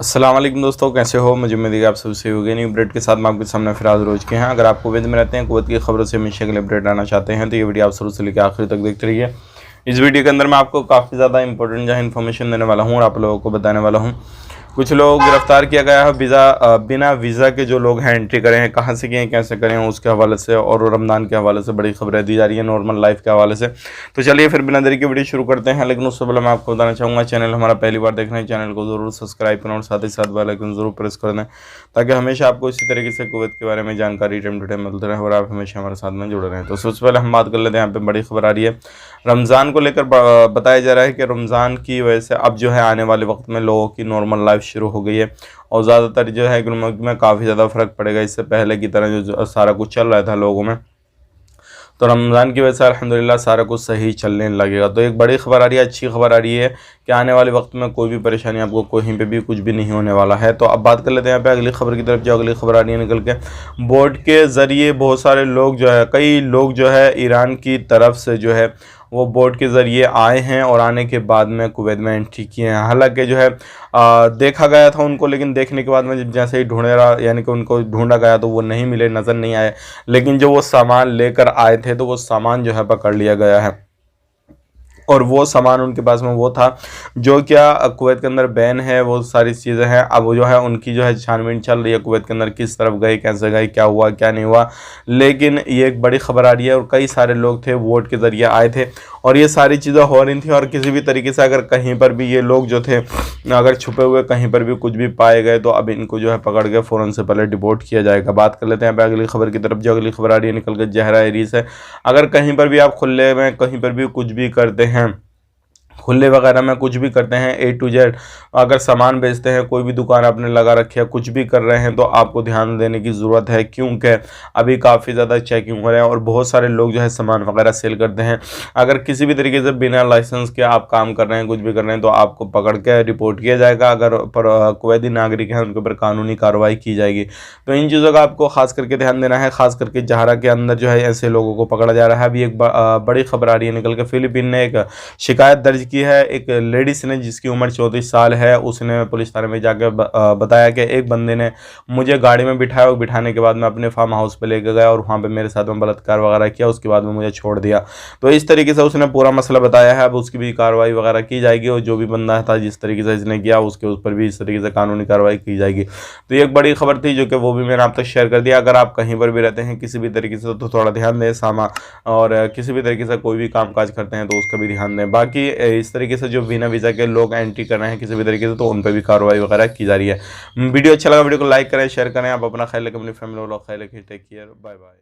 अस्सलाम वालेकुम दोस्तों, कैसे हो? मुझे उम्मीद है कि आप सबसे हो गए। न्यू अपडेट के साथ मैं आपके सामने फिराज रोज के हैं। अगर आप कुवैत में रहते हैं, कुवैत की खबरों से हमेशा के लिए अपडेट आना चाहते हैं तो ये वीडियो आप शुरू से लेकर आखिर तक देखते रहिए। इस वीडियो के अंदर मैं आपको काफ़ी ज़्यादा इंपॉर्टेंट जो है इन्फॉर्मेशन देने वाला हूँ और आप लोगों को बताने वाला हूँ। कुछ लोग गिरफ्तार किया गया है बिना वीज़ा के जो लोग हैं एंट्री करें हैं, कहाँ से किए कैसे करें उसके हवाले से, और रमज़ान के हवाले से बड़ी खबरें दी जा रही है, नॉर्मल लाइफ के हवाले से। तो चलिए फिर बिना देरी की वीडियो शुरू करते हैं। लेकिन उससे पहले मैं आपको बताना चाहूँगा, चैनल हमारा पहली बार देख रहे हैं, चैनल को ज़रूर सब्सक्राइब करें और साथ ही साथ बेल आइकन ज़रूर प्रेस कर दें, ताकि हमेशा आपको इसी तरीके से कुवैत के बारे में जानकारी टाइम टू टाइम मिलती रहे और आप हमेशा हमारे साथ में जुड़े रहें। तो सबसे पहले हम बात कर लेते हैं, यहाँ पे बड़ी खबर आ रही है रमज़ान को लेकर। बताया जा रहा है कि रमज़ान की वजह से अब जो है आने वाले वक्त में लोगों की नॉर्मल लाइफ शुरू हो गई है और ज़्यादातर जो है मुल्क में काफ़ी ज़्यादा फ़र्क पड़ेगा। इससे पहले की तरह जो सारा कुछ चल रहा था लोगों में, तो रमज़ान की वजह से अल्हम्दुलिल्लाह सारा कुछ सही चलने लगेगा। तो एक बड़ी खबर आ रही है, अच्छी खबर आ रही है कि आने वाले वक्त में कोई भी परेशानी आपको कहीं पे भी कुछ भी नहीं होने वाला है। तो अब बात कर लेते हैं यहाँ पे अगली खबर की तरफ। जो अगली खबर आ रही है निकल के, बोर्ड के ज़रिए बहुत सारे लोग जो है, कई लोग जो है ईरान की तरफ से जो है वो बोट के ज़रिए आए हैं और आने के बाद में कुवैत में एंट्री किए हैं। हालांकि जो है देखा गया था उनको, लेकिन देखने के बाद में जब जैसे ही यानी कि उनको ढूंढा गया तो वो नहीं मिले, नज़र नहीं आए। लेकिन जो वो सामान लेकर आए थे तो वो सामान जो है पकड़ लिया गया है और वो सामान उनके पास में वो था जो क्या कुवैत के अंदर बैन है, वो सारी चीज़ें हैं। अब वो जो है उनकी जो है छानबीन चल रही है कुवैत के अंदर, किस तरफ गए, कैसे गए, क्या हुआ क्या नहीं हुआ। लेकिन ये एक बड़ी खबर आ रही है और कई सारे लोग थे वोट के ज़रिए आए थे और ये सारी चीज़ें हो रही थी। और किसी भी तरीके से अगर कहीं पर भी ये लोग जो थे अगर छुपे हुए कहीं पर भी कुछ भी पाए गए तो अब इनको जो है पकड़ के फ़ौरन से पहले डिपोर्ट किया जाएगा। बात कर लेते हैं यहाँ पे अगली खबर की तरफ। जो अगली खबर आ रही है निकल के जहरा एरी से, अगर कहीं पर भी आप खुले में कहीं पर भी कुछ भी करते हैं, खुले वगैरह में कुछ भी करते हैं, ए टू जेड अगर सामान बेचते हैं, कोई भी दुकान आपने लगा रखी है, कुछ भी कर रहे हैं, तो आपको ध्यान देने की ज़रूरत है, क्योंकि अभी काफ़ी ज़्यादा चेकिंग हो रहे हैं और बहुत सारे लोग जो है सामान वगैरह सेल करते हैं। अगर किसी भी तरीके से बिना लाइसेंस के आप काम कर रहे हैं, कुछ भी कर रहे हैं, तो आपको पकड़ के रिपोर्ट किया जाएगा। अगर पर कुवैती नागरिक हैं उनके ऊपर कानूनी कार्रवाई की जाएगी। तो इन चीज़ों का आपको खास करके ध्यान देना है। खास करके जहरा के अंदर जो है ऐसे लोगों को पकड़ा जा रहा है। अभी एक बड़ी खबर आ रही है निकल के, फिलीपीन ने एक शिकायत दर्ज की है एक लेडीज ने जिसकी उम्र 34 साल है। उसने पुलिस थाने में जाकर बताया कि एक बंदे ने मुझे गाड़ी में बिठाया और बिठाने के बाद मैं अपने फार्म हाउस पे लेकर गया और वहाँ पे मेरे साथ में बलात्कार वगैरह किया, उसके बाद में मुझे छोड़ दिया। तो इस तरीके से उसने पूरा मसला बताया है। अब उसकी भी कार्रवाई वगैरह की जाएगी और जो भी बंदा था जिस तरीके से इसने किया उसके उस पर भी इस तरीके से कानूनी कार्रवाई की जाएगी। तो ये एक बड़ी खबर थी जो कि वो भी मैंने आप तक शेयर कर दिया। अगर आप कहीं पर भी रहते हैं किसी भी तरीके से तो थोड़ा ध्यान दें और किसी भी तरीके से कोई भी काम काज करते हैं तो उसका भी ध्यान दें। बाकी इस तरीके से जो बिना वीज़ा के लोग एंट्री कर रहे हैं किसी भी तरीके से, तो उन पर भी कार्रवाई वगैरह की जा रही है। वीडियो अच्छा लगा वीडियो को लाइक करें, शेयर करें। आप अपना ख्याल रखें, अपनी फैमिली वालों का ख्याल रखें। Take care, bye bye.